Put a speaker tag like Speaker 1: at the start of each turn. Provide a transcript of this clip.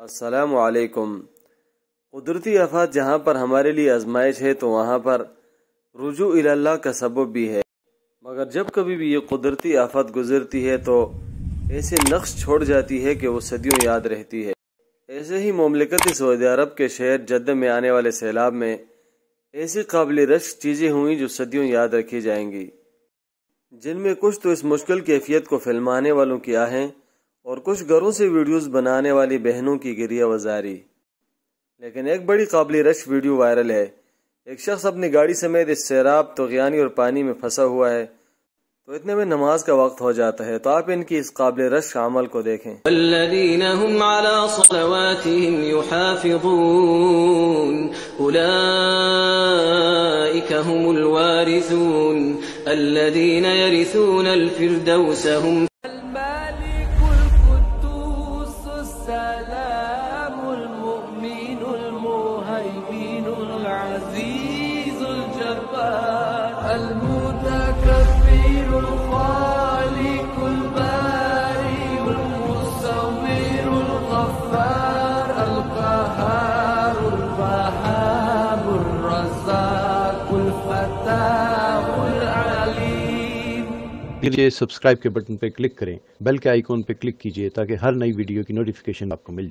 Speaker 1: السلام علیکم۔ قدرتی آفات جہاں پر ہمارے لیے آزمائش ہے تو وہاں پر رجوع اللہ کا سبب بھی ہے، مگر جب کبھی بھی یہ قدرتی آفت گزرتی ہے تو ایسے نقش چھوڑ جاتی ہے کہ وہ صدیوں یاد رہتی ہے۔ ایسے ہی مملکت سعودی عرب کے شہر جدہ میں آنے والے سیلاب میں ایسی قابل رشک چیزیں ہوئیں جو صدیوں یاد رکھی جائیں گی، جن میں کچھ تو اس مشکل کیفیت کو فلمانے والوں کی آہیں اور کچھ گھروں سے ویڈیوز بنانے والی بہنوں کی گریہ وزاری۔ لیکن ایک بڑی قابل رشک ویڈیو وائرل ہے۔ ایک شخص اپنی گاڑی سمیت اس سیلاب، طغیانی اور پانی میں پھنسا ہوا ہے، تو اتنے میں نماز کا وقت ہو جاتا ہے۔ تو آپ ان کی اس قابل رشک عمل کو دیکھیں۔
Speaker 2: والذین هم على صلواتهم يحافظون اولئک هم الوارثون الذین يرثون الفردوس هم
Speaker 3: الملك القدوس السلام المؤمن المهيمن العزيز الجبار المتكبر الخالق البارئ المصور الغفار القهار الوهاب الرزاق الفتاح العليم۔
Speaker 4: یہ سبسکرائب کے بٹن پہ کلک کریں، بیل کے آئیکن پہ کلک کیجئے تاکہ ہر نئی ویڈیو کی نوٹیفیکیشن آپ کو مل جائے۔